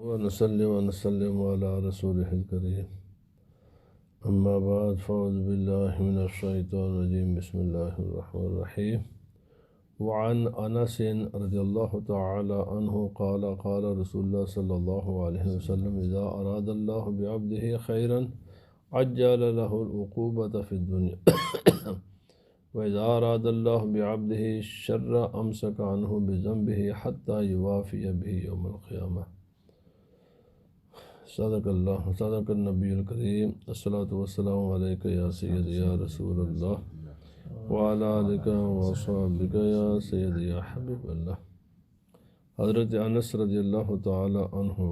ونصلي ونسلم على رسوله الكريم أما بعد فأعوذ بالله من الشيطان الرجيم بسم الله الرحمن الرحيم وعن أنس رضي الله تعالى عنه قال قال رسول الله صلى الله عليه وسلم إذا أراد الله بعبده خيرا عجل له العقوبة في الدنيا وإذا أراد الله بعبده الشر أمسك عنه بذنبه حتى يوافي به يوم القيامة. صدق اللہ صدق النبی الکریم الصلاۃ والسلام علیک یا سیدی یا رسول اللہ وعلی آلک وصحبک یا سیدی یا حبیب اللہ۔ حضرت انس رضی اللہ تعالی عنہ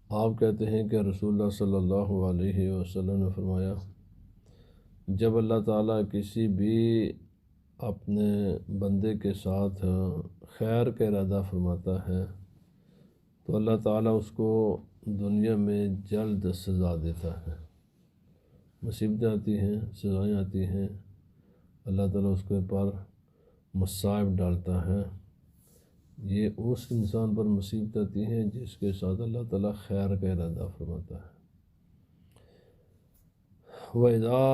آپ کہتے ہیں کہ رسول اللہ صلی اللہ علیہ وسلم نے فرمایا، جب اللہ تعالیٰ کسی بھی اپنے بندے کے ساتھ خیر کا ارادہ فرماتا ہے تو اللہ تعالیٰ اس کو دنیا میں جلد سزا دیتا ہے۔ مصیبتیں آتی ہیں، سزائیں آتی ہیں، اللہ تعالیٰ اس کے پر مصائب ڈالتا ہے۔ یہ اس انسان پر مصیبت آتی ہیں جس کے ساتھ اللہ تعالیٰ خیر کا ارادہ فرماتا ہے۔ وَإِذَا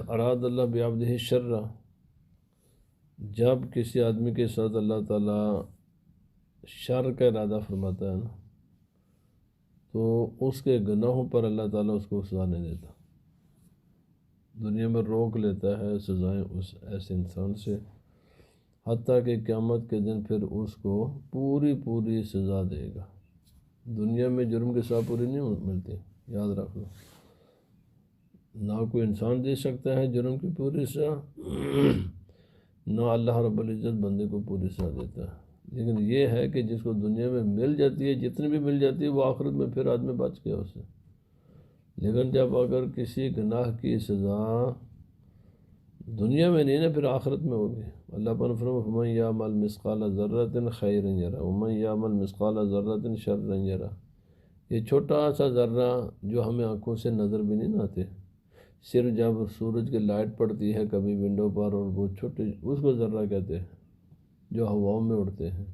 أَرَادَ اللَّهُ بِعَبْدِهِ الشَّرَّ، جب کسی آدمی کے ساتھ اللہ تعالیٰ شر کا ارادہ فرماتا ہے نا تو اس کے گناہوں پر اللہ تعالیٰ اس کو سزا نہیں دیتا، دنیا میں روک لیتا ہے سزائیں اس ایسے انسان سے، حتیٰ کہ قیامت کے دن پھر اس کو پوری سزا دے گا۔ دنیا میں جرم کے ساتھ پوری نہیں ملتی، یاد رکھ لو، نہ کوئی انسان دے سکتا ہے جرم کی پوری سزا، نہ اللہ رب العزت بندے کو پوری سزا دیتا ہے۔ لیکن یہ ہے کہ جس کو دنیا میں مل جاتی ہے، جتنی بھی مل جاتی ہے، وہ آخرت میں پھر آدمی بچ گیا اسے۔ لیکن جب اگر کسی گناہ کی سزا دنیا میں نہیں نا، پھر آخرت میں ہوگی۔ اللہ پاک نے فرمایا وَمَن يَعْمَلْ مِثْقَالَ ذَرَّةٍ خَيْرًا يَرَهُ وَمَن يَعْمَلْ مِثْقَالَ ذَرَّةٍ شَرًّا يَرَهُ۔ یہ چھوٹا سا ذرہ جو ہمیں آنکھوں سے نظر بھی نہیں آتے، صرف جب سورج کی لائٹ پڑتی ہے کبھی ونڈو پر، اور وہ چھوٹے اس کو ذرہ کہتے ہیں جو ہواؤں میں اڑتے ہیں،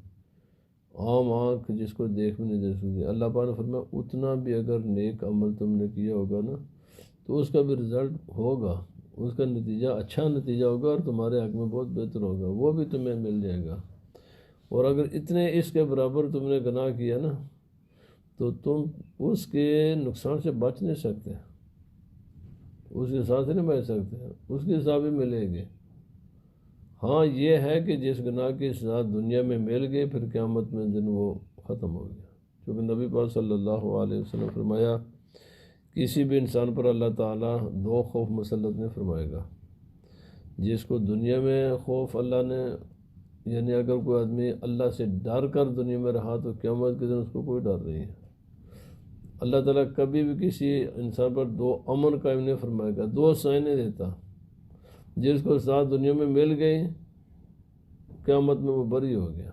عام آنکھ جس کو دیکھ بھی نہیں دے سکتی۔ اللہ پاک نے فرمایا اتنا بھی اگر نیک عمل تم نے کیا ہوگا نا تو اس کا بھی رزلٹ ہوگا، اس کا نتیجہ اچھا نتیجہ ہوگا اور تمہارے حق میں بہت بہتر ہوگا، وہ بھی تمہیں مل جائے گا۔ اور اگر اتنے اس کے برابر تم نے گناہ کیا نا تو تم اس کے نقصان سے بچ نہیں سکتے، اس کے ساتھ نہیں بچ سکتے، اس کی سزا بھی ملے گی۔ ہاں یہ ہے کہ جس گناہ کی سزا دنیا میں مل گئی پھر قیامت میں دن وہ ختم ہو گیا، کیونکہ نبی پاک صلی اللہ علیہ وسلم نے فرمایا کسی بھی انسان پر اللہ تعالیٰ دو خوف مسلط نہیں فرمائے گا۔ جس کو دنیا میں خوف اللہ نے، یعنی اگر کوئی آدمی اللہ سے ڈر کر دنیا میں رہا تو قیامت کے دن اس کو کوئی ڈر نہیں ہے۔ اللہ تعالیٰ کبھی بھی کسی انسان پر دو امن قائم نہیں فرمائے گا، دو سائیں نہیں دیتا۔ جس کو ساتھ دنیا میں مل گئی قیامت میں وہ بری ہو گیا۔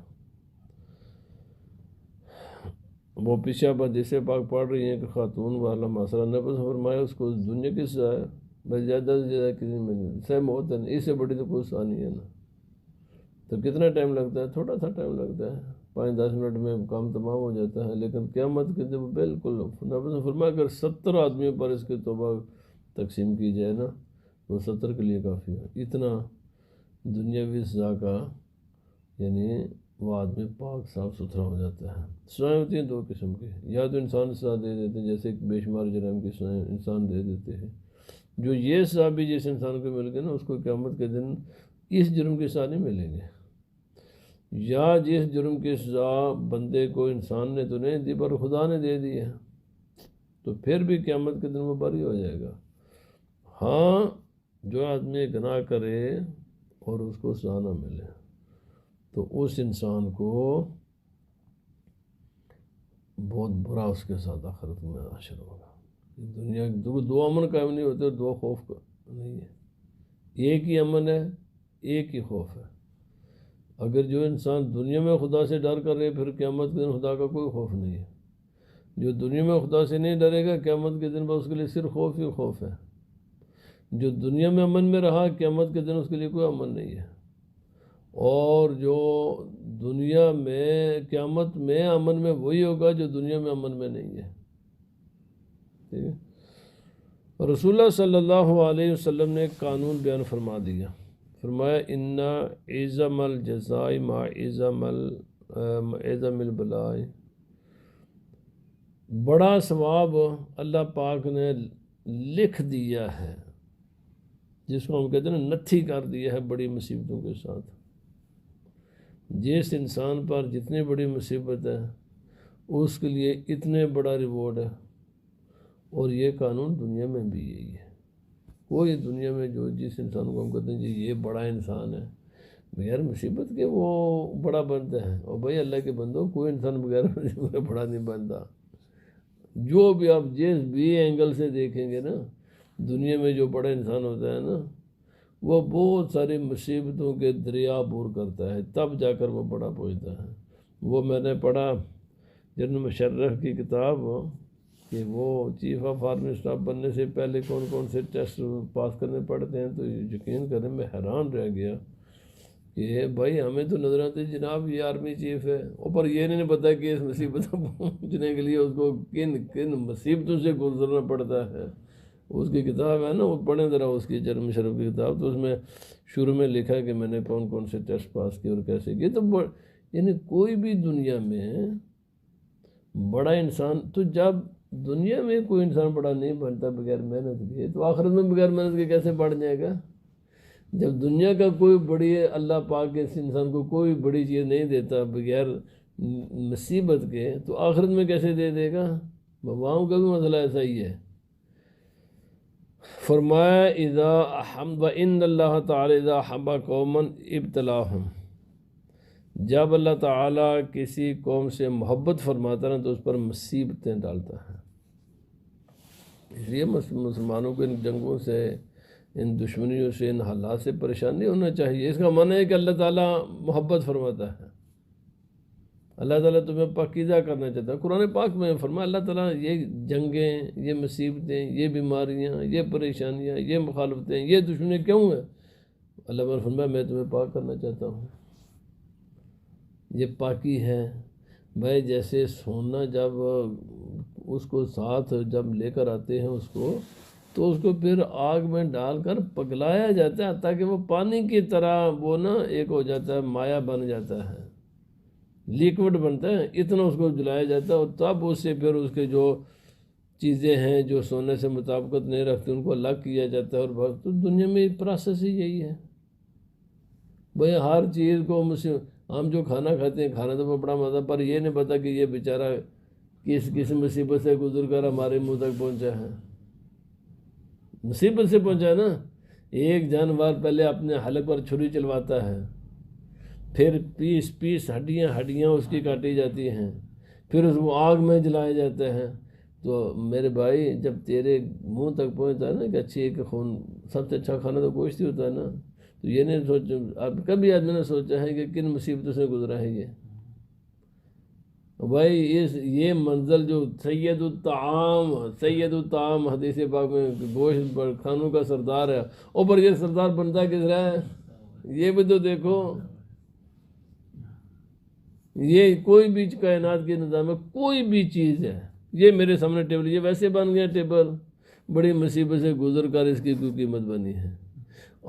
وہ پیچھے آپ جیسے پاک پڑھ رہی ہیں کہ خاتون والا مسئلہ نبی نے فرمایا اس کو دنیا کی سزا ہے، بس زیادہ سے زیادہ کسی میں سہ موت ہے، اس سے بڑی تو کوئی سزا نہیں ہے نا۔ تو کتنا ٹائم لگتا ہے؟ تھوڑا سا ٹائم لگتا ہے، 5-10 منٹ میں کام تمام ہو جاتا ہے۔ لیکن قیامت کے دن بالکل نبی نے فرمایا اگر 70 آدمیوں پر اس کی توبہ تقسیم کی جائے نا تو 70 کے لیے کافی ہے۔ اتنا دنیاوی سزا کا یعنی وہ آدمی پاک صاف ستھرا ہو جاتا ہے۔ سزائیں ہوتی ہیں دو قسم کی، یا تو انسان سزا دے دیتے ہیں جیسے بے شمار جرائم کی سزائیں انسان دے دیتے ہیں، جو یہ سزا بھی جس انسان کو مل گئی نا اس کو قیامت کے دن اس جرم کی سزا نہیں ملے گی، یا جس جرم کی سزا بندے کو انسان نے تو نہیں دی پر خدا نے دے دی ہے تو پھر بھی قیامت کے دن وہ بری ہو جائے گا۔ ہاں جو آدمی گناہ کرے اور اس کو سزا نہ ملے تو اس انسان کو بہت برا اس کے ساتھ آخرت میں حشر ہوگا۔ دنیا دو امن قائم نہیں ہوتے، دو خوف نہیں ہے، ایک ہی امن ہے، ایک ہی خوف ہے۔ اگر جو انسان دنیا میں خدا سے ڈر کر رہے پھر قیامت کے دن خدا کا کوئی خوف نہیں ہے۔ جو دنیا میں خدا سے نہیں ڈرے گا قیامت کے دن بس اس کے لیے صرف خوف ہی خوف ہے۔ جو دنیا میں امن میں رہا قیامت کے دن اس کے لیے کوئی امن نہیں ہے۔ اور جو دنیا میں قیامت میں امن میں وہی ہوگا جو دنیا میں امن میں نہیں ہے. ٹھیک ہے. رسول اللہ صلی اللہ علیہ وسلم نے ایک قانون بیان فرما دیا. فرمایا ان اعظم الجزاء مع اعظم البلاء. بڑا ثواب اللہ پاک نے لکھ دیا ہے، جس کو ہم کہتے ہیں نا نتھی کر دیا ہے بڑی مصیبتوں کے ساتھ. جس انسان پر جتنی بڑی مصیبت ہے اس کے لیے اتنے بڑا ریوارڈ ہے. اور یہ قانون دنیا میں بھی یہی ہے. کوئی دنیا میں جس انسان کو ہم کہتے ہیں جی یہ بڑا انسان ہے، بغیر مصیبت کے وہ بڑا بنتا ہے. اور بھائی اللہ کے بندو، کوئی انسان بغیر مصیبت کے بڑا نہیں بنتا. جو بھی آپ جس بھی اینگل سے دیکھیں گے نا، دنیا میں جو بڑا انسان ہوتا ہے نا، وہ بہت ساری مصیبتوں کے دریا عبور کرتا ہے، تب جا کر وہ بڑا پہنچتا ہے. وہ میں نے پڑھا جنرل مشرف کی کتاب کہ وہ چیف آف آرمی اسٹاف بننے سے پہلے کون کون سے ٹیسٹ پاس کرنے پڑتے ہیں. تو یقین کریں میں حیران رہ گیا کہ بھائی ہمیں تو نظر آتی جناب یہ آرمی چیف ہے، اوپر یہ نہیں پتا کہ اس مصیبت پہنچنے کے لیے اس کو کن کن مصیبتوں سے گزرنا پڑتا ہے. اس کی کتاب ہے نا، وہ پڑھیں ذرا اس کی جنرل مشرف کی کتاب. تو اس میں شروع میں لکھا کہ میں نے کون کون سے ٹیسٹ پاس کیے اور کیسے کیے. تو یعنی کوئی بھی دنیا میں بڑا انسان، تو جب دنیا میں کوئی انسان بڑا نہیں بنتا بغیر محنت کے، تو آخرت میں بغیر محنت کے کیسے بڑھ جائے گا؟ جب دنیا کا کوئی بڑی اللہ پاک اس انسان کو کوئی بڑی چیز نہیں دیتا بغیر مصیبت کے، تو آخرت میں کیسے دے دے گا؟ وہاں کا بھی مسئلہ ایسا ہی ہے. فرمایا اذا احب ان اللہ تعالی اذا احب قوما ابتلاہم. جب اللہ تعالیٰ کسی قوم سے محبت فرماتا ہے تو اس پر مصیبتیں ڈالتا ہے. اس لیے مسلمانوں کو ان جنگوں سے، ان دشمنیوں سے، ان حالات سے پریشان نہیں ہونا چاہیے. اس کا معنی ہے کہ اللہ تعالیٰ محبت فرماتا ہے، اللہ تعالیٰ تمہیں پاکیزہ کرنا چاہتا ہے. قرآن پاک میں فرمایا اللہ تعالیٰ یہ جنگیں، یہ مصیبتیں، یہ بیماریاں، یہ پریشانیاں، یہ مخالفتیں، یہ دشمنیاں کیوں ہیں؟ اللہ نے فرمایا میں تمہیں پاک کرنا چاہتا ہوں. یہ پاکی ہے. بھائی جیسے سونا جب اس کو ساتھ جب لے کر آتے ہیں اس کو، تو اس کو پھر آگ میں ڈال کر پگلایا جاتا ہے تاکہ وہ پانی کی طرح وہ نا ایک ہو جاتا ہے، مایا بن جاتا ہے، لیکوڈ بنتا ہے. اتنا اس کو جلایا جاتا ہے اور تب اس سے پھر اس کے جو چیزیں ہیں جو سونے سے مطابقت نہیں رکھتی ان کو الگ کیا جاتا ہے. اور بس تو دنیا میں پروسیس ہی یہی ہے. بھائی ہر چیز کو ہم جو کھانا کھاتے ہیں، کھانا تو بڑا مزہ، پر یہ نہیں پتا کہ یہ بیچارہ کس مصیبت سے گزر کر ہمارے منہ تک پہنچا ہے. مصیبت سے پہنچا ہے نا. ایک جانور پہلے اپنے حلق پر چھری چلواتا ہے، پھر پیس ہڈیاں اس کی کاٹی جاتی ہیں، پھر اس کو آگ میں جلایا جاتا ہے. تو میرے بھائی جب تیرے منہ تک پہنچتا ہے نا کہ اچھی ایک خون، سب سے اچھا کھانا تو گوشت ہی ہوتا ہے نا. تو یہ نہیں اب کبھی آدمی نے سوچا ہے کہ کن مصیبتوں سے گزرا ہے یہ. بھائی یہ منزل جو سید الطعام حدیث پاک میں گوشت پر کھانوں کا سردار ہے، اوپر یہ سردار بنتا کس رہا ہے؟ یہ بھی تو دیکھو. یہ کوئی بھی کائنات کے نظام میں کوئی بھی چیز ہے، یہ میرے سامنے ٹیبل، یہ ویسے بن گیا ٹیبل، بڑی مصیبت سے گزر کر اس کی کوئی قیمت بنی ہے.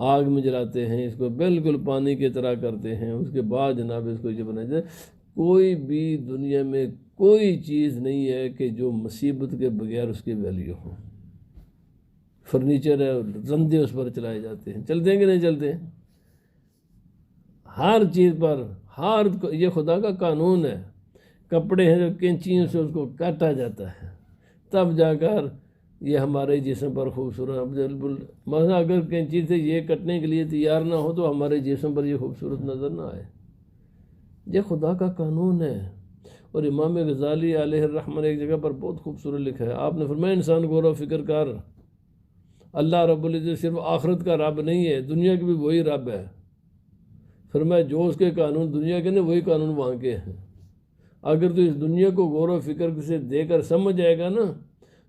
آگ میں جلاتے ہیں اس کو، بالکل پانی کی طرح کرتے ہیں، اس کے بعد جناب اس کو یہ بنایا جائے. کوئی بھی دنیا میں کوئی چیز نہیں ہے کہ جو مصیبت کے بغیر اس کی ویلیو ہو. فرنیچر ہے، رندے اس پر چلائے جاتے ہیں، چلتے ہیں کہ نہیں چلتے؟ ہر چیز پر، یہ خدا کا قانون ہے. کپڑے ہیں جو کینچیوں سے اس کو کاٹا جاتا ہے، تب جا کر یہ ہمارے جسم پر خوبصورت. مثلا اگر کینچی سے یہ کٹنے کے لیے تیار نہ ہو تو ہمارے جسم پر یہ خوبصورت نظر نہ آئے. یہ خدا کا قانون ہے. اور امام غزالی علیہ الرحمہ نے ایک جگہ پر بہت خوبصورت لکھا ہے. آپ نے فرمایا انسان غور و فکر کر، اللہ رب العزت صرف آخرت کا رب نہیں ہے، دنیا کے بھی وہی رب ہے. فرمایا جو اس کے قانون دنیا کے نہیں وہی قانون وہاں کے ہیں. اگر تو اس دنیا کو غور و فکر سے دے کر سمجھ جائے گا نا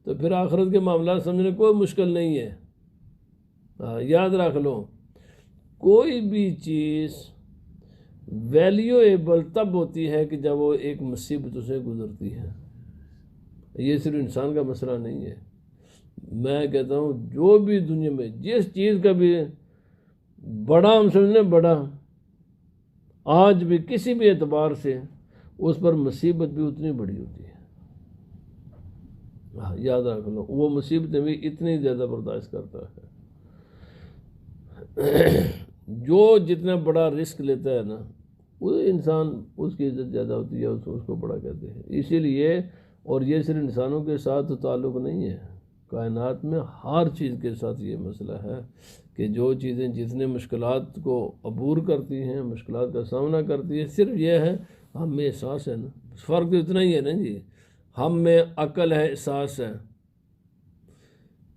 تو پھر آخرت کے معاملات سمجھنے کوئی مشکل نہیں ہے. یاد رکھ لو، کوئی بھی چیز ویلیویبل تب ہوتی ہے کہ جب وہ ایک مصیبت سے گزرتی ہے۔ یہ صرف انسان کا مسئلہ نہیں ہے، میں کہتا ہوں جو بھی دنیا میں جس چیز کا بھی بڑا ہم سمجھنے بڑا، آج بھی کسی بھی اعتبار سے اس پر مصیبت بھی اتنی بڑی ہوتی ہے۔ یاد رکھ لو، وہ مصیبتیں بھی اتنی زیادہ برداشت کرتا ہے۔ جو جتنا بڑا رسک لیتا ہے نا، وہ انسان اس کی عزت زیادہ ہوتی ہے، اس کو بڑا کہتے ہیں۔ اسی لیے، اور یہ صرف انسانوں کے ساتھ تعلق نہیں ہے، کائنات میں ہر چیز کے ساتھ یہ مسئلہ ہے کہ جو چیزیں جتنے مشکلات کو عبور کرتی ہیں، مشکلات کا سامنا کرتی ہیں، صرف یہ ہے ہم میں احساس ہے نا، فرق تو اتنا ہی ہے نا جی، ہم میں عقل ہے، احساس ہے،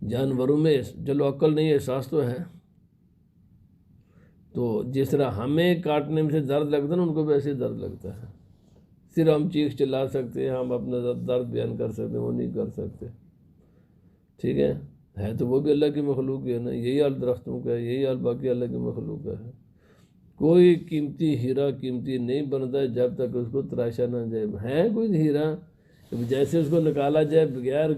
جانوروں میں چلو عقل نہیں، احساس تو ہے۔ تو جس طرح ہمیں کاٹنے میں سے درد لگتا ہے نا، ان کو بھی ایسے درد لگتا ہے، صرف ہم چیخ چلا سکتے ہیں، ہم اپنا درد بیان کر سکتے ہیں، وہ نہیں کر سکتے، ٹھیک ہے تو وہ بھی اللہ کی مخلوق ہے نا، یہی حال درختوں کا ہے، یہی حال باقی اللہ کی مخلوق کا ہے۔ کوئی قیمتی ہیرا قیمتی نہیں بنتا ہے جب تک اس کو تراشا نہ جائے۔ ہے کوئی ہیرا جیسے اس کو نکالا جائے بغیر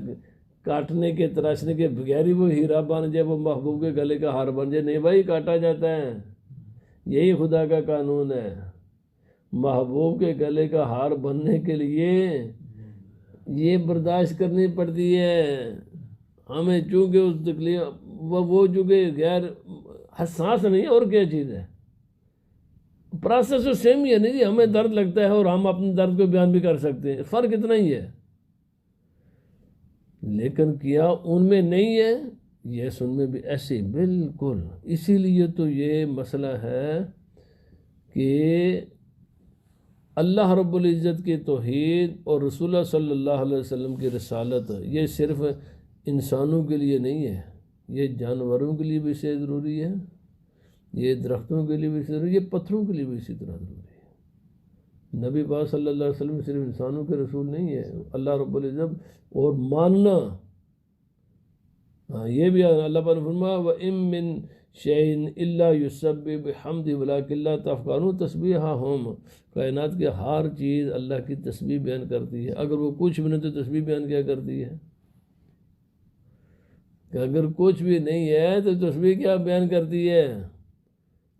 کاٹنے کے، تراشنے کے بغیر ہی وہ ہیرا بن جائے، وہ محبوب کے گلے کا ہار بن جائے، نہیں بھائی، کاٹا جاتا ہے۔ یہی خدا کا قانون ہے، محبوب کے گلے کا ہار بننے کے لیے یہ برداشت کرنی پڑتی ہے ہمیں، چونکہ اس تکلیف وہ چونکہ غیر حساس نہیں ہے، اور کیا چیز ہے، پروسیس تو سیم ہی ہے، نہیں جی، ہمیں درد لگتا ہے اور ہم اپنے درد کو بیان بھی کر سکتے ہیں، فرق اتنا ہی ہے، لیکن کیا ان میں نہیں ہے؟ یہ سن میں بھی ایسے بالکل۔ اسی لیے تو یہ مسئلہ ہے کہ اللہ رب العزت کی توحید اور رسول اللہ صلی اللہ علیہ وسلم کی رسالت، یہ صرف انسانوں کے لیے نہیں ہے، یہ جانوروں کے لیے بھی سے ضروری ہے، یہ درختوں کے لیے بھی ضروری ہے، یہ پتھروں کے لیے بھی اسی طرح ضروری ہے۔ نبی پاک صلی اللہ علیہ وسلم صرف انسانوں کے رسول نہیں ہے، اللہ رب العزت اور ماننا، یہ بھی اللہ پر فرمایا وَإِن مِّن شَيْءٍ إِلَّا يُسَبِّحُ بِحَمْدِهِ وَلَٰكِن لَّا تَفْقَهُونَ تَسْبِيحَهُمْ۔ کائنات کے ہر چیز اللہ کی تسبیح بیان کرتی ہے، اگر وہ کچھ بھی نہیں تو تسبیح بیان کیا کرتی ہے؟ کہ اگر کچھ بھی نہیں ہے تو تسبیح کیا بیان کرتی ہے؟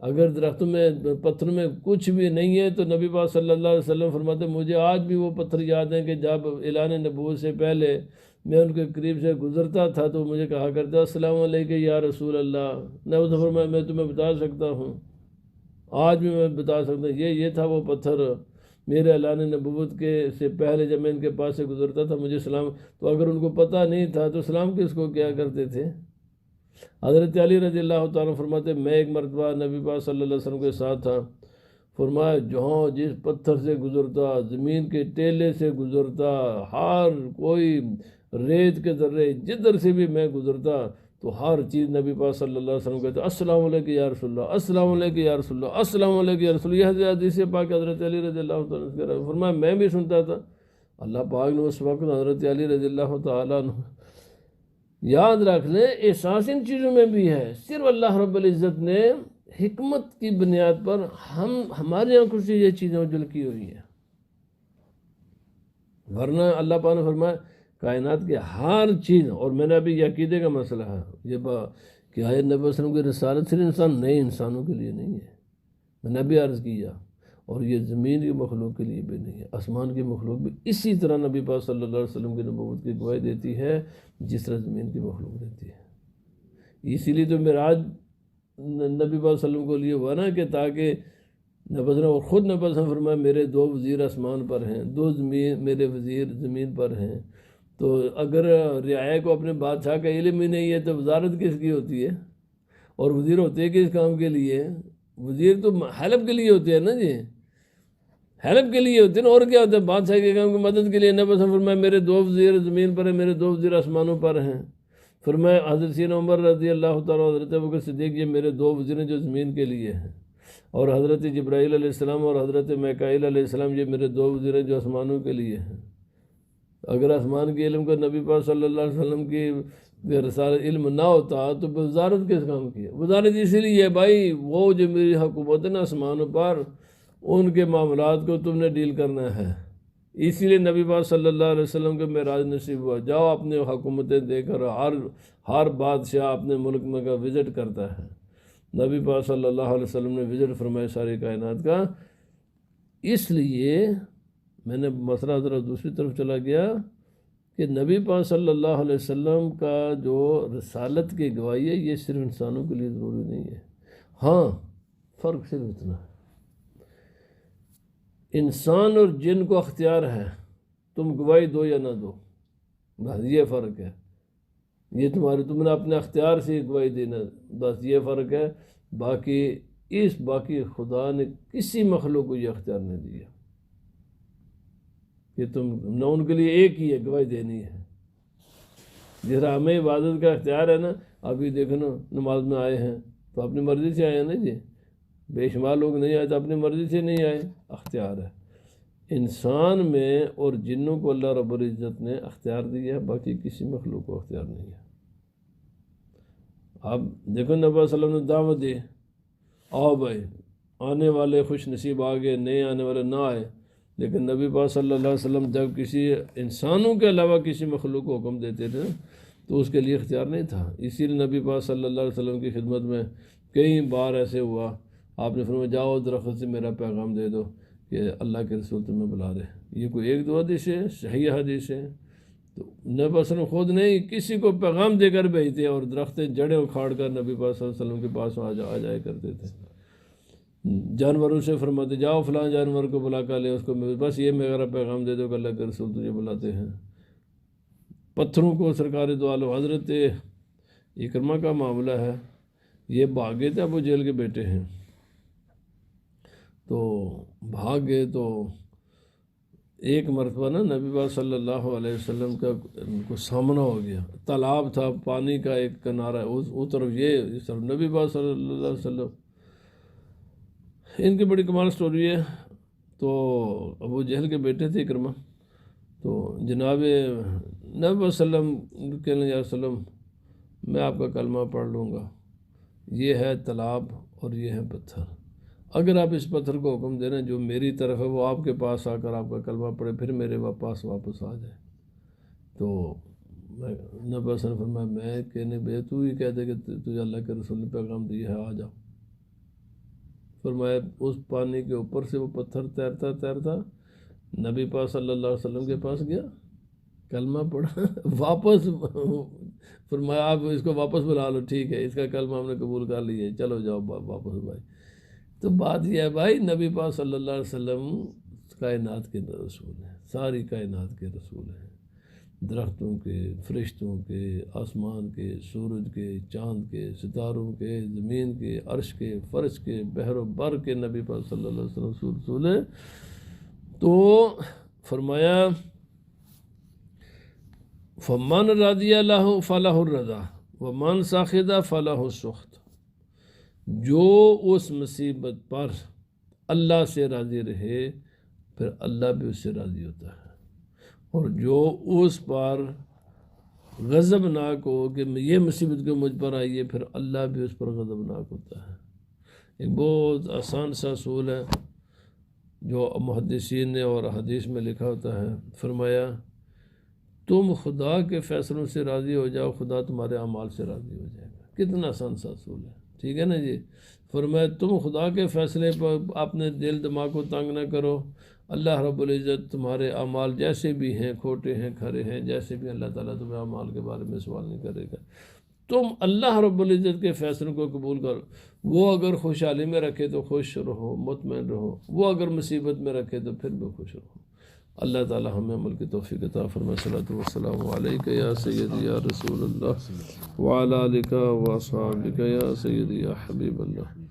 اگر درختوں میں، پتھروں میں کچھ بھی نہیں ہے تو نبی پاک صلی اللہ علیہ وسلم فرماتے ہیں مجھے آج بھی وہ پتھر یاد ہیں کہ جب اعلان نبوت سے پہلے میں ان کے قریب سے گزرتا تھا تو مجھے کہا کرتا السلام علیکم یا رسول اللہ۔ نبی نے فرمایا میں تمہیں بتا سکتا ہوں، آج بھی میں بتا سکتا ہوں، یہ تھا وہ پتھر میرے اعلان نبوت کے سے پہلے جب میں ان کے پاس سے گزرتا تھا مجھے سلام۔ تو اگر ان کو پتہ نہیں تھا تو سلام کس کو کیا کرتے تھے؟ حضرت علی رضی اللہ تعالیٰ فرماتے میں ایک مرتبہ نبی پاک صلی اللہ علیہ وسلم کے ساتھ تھا، فرمایا جہاں جس پتھر سے گزرتا، زمین کے ٹیلے سے گزرتا، ہر کوئی ریت کے ذرے جدھر سے بھی میں گزرتا تو ہر چیز نبی پاک صلی اللہ علیہ وسلم کہتے السلام علیکم یا رسول اللہ، السلام علیکم یا رسول اللہ، السلام علیکم یا رسول اللہ۔ یہ حدیث پاک حضرت علی رضی اللہ تعالیٰ عنہ فرمایا میں بھی سنتا تھا۔ اللہ پاک نے اس وقت حضرت علی رضی اللہ تعالیٰ عنہ، یاد رکھ لیں احساس ان چیزوں میں بھی ہے، صرف اللہ رب العزت نے حکمت کی بنیاد پر ہمارے آنکھوں سے یہ چیزیں اجل کی ہوئی ہیں، ورنہ اللہ پاک نے فرمایا کائنات کے ہر چیز، اور میں نے ابھی یہ عقیدے کا مسئلہ ہے یہ کہ نبی صلی اللہ علیہ وسلم کی رسالت صرف انسان نئے انسانوں کے لیے نہیں ہے، میں نے ابھی عرض کیا، اور یہ زمین کی مخلوق کے لیے بھی نہیں ہے، آسمان کی مخلوق بھی اسی طرح نبی پاک صلی اللہ علیہ وسلم کی نبوت کی گواہی دیتی ہے جس طرح زمین کی مخلوق دیتی ہے۔ اسی لیے تو معراج نبی پاک صلی اللہ علیہ وسلم کو لیے ہوا نا کہ تاکہ نبی صلی اللہ علیہ وسلم اور خود نبی صلی اللہ علیہ وسلم فرمایا میرے 2 وزیر آسمان پر ہیں، 2 میرے وزیر زمین پر ہیں۔ تو اگر رعایا کو اپنے بادشاہ کا علم ہی نہیں ہے تو وزارت کس کی ہوتی ہے؟ اور وزیر ہوتے ہیں کس کام کے لیے؟ وزیر تو ہیلپ کے لیے ہوتے ہیں نا جی، ہیلپ کے لیے ہوتے ہیں، اور کیا ہوتا ہے؟ بادشاہ کے کام کی مدد کے لیے۔ نبی صلی اللہ علیہ وسلم فرمایا میرے 2 وزیر زمین پر ہیں، میرے 2 وزیر آسمانوں پر ہیں۔ فرمایا حضرت سیدنا عمر رضی اللہ تعالیٰ حضرت ابوبکر صدیق یہ میرے 2 وزیر ہیں جو زمین کے لیے ہیں، اور حضرت جبرائیل علیہ السلام اور حضرت میکائیل علیہ السلام یہ میرے 2 وزیر ہیں جو آسمانوں کے لیے ہیں۔ اگر آسمان کے علم کو نبی پاک صلی اللہ علیہ وسلم کی رسالت علم نہ ہوتا تو وزارت کس کام کی ہے؟ وزارت اسی لیے ہے بھائی وہ جو میری حکومت ہے نا آسمانوں پر، ان کے معاملات کو تم نے ڈیل کرنا ہے۔ اسی لیے نبی پاک صلی اللہ علیہ وسلم کے معراج نصیب ہوا۔ جاؤ اپنے حکومتیں دے کر ہر بادشاہ اپنے ملک میں کا وزٹ کرتا ہے، نبی پاک صلی اللہ علیہ وسلم نے وزٹ فرمایا ساری کائنات کا۔ اس لیے میں نے مسئلہ ذرا دوسری طرف چلا گیا کہ نبی پاک صلی اللہ علیہ وسلم کا جو رسالت کی گواہی ہے یہ صرف انسانوں کے لیے ضروری نہیں ہے۔ ہاں فرق صرف اتنا ہے، انسان اور جن کو اختیار ہے تم گواہی دو یا نہ دو، بس یہ فرق ہے۔ یہ تم نے اپنے اختیار سے گواہی دینا، بس یہ فرق ہے۔ باقی خدا نے کسی مخلوق کو یہ اختیار نہیں دیا کہ تم نہ، ان کے لیے ایک ہی ہے گواہی دینی ہے۔ جس طرح ہمیں عبادت کا اختیار ہے نا، ابھی دیکھو نا نماز میں آئے ہیں تو اپنی مرضی سے آئے ہیں نا جی، بے شمار لوگ نہیں آئے تو اپنی مرضی سے نہیں آئے، اختیار ہے۔ انسان میں اور جنوں کو اللہ رب العزت نے اختیار دیا ہے، باقی کسی مخلوق کو اختیار نہیں ہے۔ اب دیکھو نبی صلی اللہ علیہ وسلم نے دعوت دی، آؤ بھائی، آنے والے خوش نصیب آگے، نہیں آنے والے نہ آئے، لیکن نبی پاک صلی اللہ علیہ وسلم جب کسی انسانوں کے علاوہ کسی مخلوق کو حکم دیتے تھے تو اس کے لیے اختیار نہیں تھا۔ اسی لیے نبی پاک صلی اللہ علیہ وسلم کی خدمت میں کئی بار ایسے ہوا، آپ نے فرمایا جاؤ درخت سے میرا پیغام دے دو کہ اللہ کے رسول تمہیں بلا رہے۔ یہ کوئی ایک دو حدیث ہے، صحیح حدیث ہے۔ تو نبی صلی اللہ علیہ وسلم خود نہیں کسی کو پیغام دے کر بھیجتے اور درختیں جڑیں اکھاڑ کر نبی پاک صلی اللہ علیہ وسلم کے پاس آ جایا کرتے تھے۔ جانوروں سے فرماتے جاؤ فلاں جانور کو بلا کر لے، اس کو بس یہ میرا پیغام دے دو کہ اللہ کے رسول تجھے بلاتے ہیں۔ پتھروں کو سرکار دو عالم حضرت اکرمہ کا معاملہ ہے، یہ بھاگ گئے تھے، ابو جہل کے بیٹے ہیں، تو بھاگ گئے۔ تو ایک مرتبہ نا نبی پاک صلی اللہ علیہ وسلم کا ان کو سامنا ہو گیا، تالاب تھا، پانی کا ایک کنارہ، اس طرف یہ، اس طرف نبی پاک صلی اللہ علیہ وسلم۔ ان کی بڑی کمال سٹوری ہے۔ تو ابو جہل کے بیٹے تھے اکرمہ، تو جناب نبی صلی اللہ علیہ وسلم کہنے یا وسلم میں آپ کا کلمہ پڑھ لوں گا، یہ ہے تالاب اور یہ ہے پتھر، اگر آپ اس پتھر کو حکم دے رہے ہیں جو میری طرف ہے وہ آپ کے پاس آ کر آپ کا کلمہ پڑھے پھر میرے پاس واپس آ جائے۔ تو نبی صلی اللہ علیہ وسلم نے فرمایا میں کہنے بے تو ہی کہہ دے کہ تجھے اللہ کے رسول نے پیغام دیا ہے، آ جاؤ۔ فرمایا اس پانی کے اوپر سے وہ پتھر تیرتا تیرتا نبی پاک صلی اللہ علیہ وسلم کے پاس گیا، کلمہ پڑھا، واپس فرمایا آپ اس کو واپس بلا لو، ٹھیک ہے اس کا کلمہ ہم نے قبول کر لیا، چلو جاؤ واپس بھائی۔ تو بات یہ ہے بھائی، نبی پاک صلی اللہ علیہ وسلم کائنات کے رسول ہیں، ساری کائنات کے رسول ہیں، درختوں کے، فرشتوں کے، آسمان کے، سورج کے، چاند کے، ستاروں کے، زمین کے، عرش کے، فرش کے، بحر و بر کے نبی پاک صلی اللہ علیہ وسلم رسول ہیں۔ تو فرمایا فمن رضی اللہ فلہ الرضا ومن سخط فلہ السخط، جو اس مصیبت پر اللہ سے راضی رہے پھر اللہ بھی اس سے راضی ہوتا ہے، اور جو اس پر غضبناک ہو کہ یہ مصیبت کو مجھ پر آئی ہے پھر اللہ بھی اس پر غضبناک ہوتا ہے۔ ایک بہت آسان سا اصول ہے جو محدثین نے اور حدیث میں لکھا ہوتا ہے، فرمایا تم خدا کے فیصلوں سے راضی ہو جاؤ، خدا تمہارے اعمال سے راضی ہو جائے گا۔ کتنا آسان سا اصول ہے، ٹھیک ہے نا جی۔ فرمایا تم خدا کے فیصلے پر اپنے دل دماغ کو تنگ نہ کرو، اللہ رب العزت تمہارے اعمال جیسے بھی ہیں، کھوٹے ہیں کھرے ہیں، جیسے بھی اللہ تعالیٰ تمہیں اعمال کے بارے میں سوال نہیں کرے گا۔ تم اللہ رب العزت کے فیصلوں کو قبول کرو، وہ اگر خوشحالی میں رکھے تو خوش رہو، مطمئن رہو، وہ اگر مصیبت میں رکھے تو پھر بھی خوش رہو۔ اللہ تعالیٰ ہمیں عمل کی توفیق عطا فرمائے۔ صلاۃ والسلام علیک یا سیدی یا رسول اللہ وعلی آلک و اصحابک یا سیدی یا حبیب اللہ۔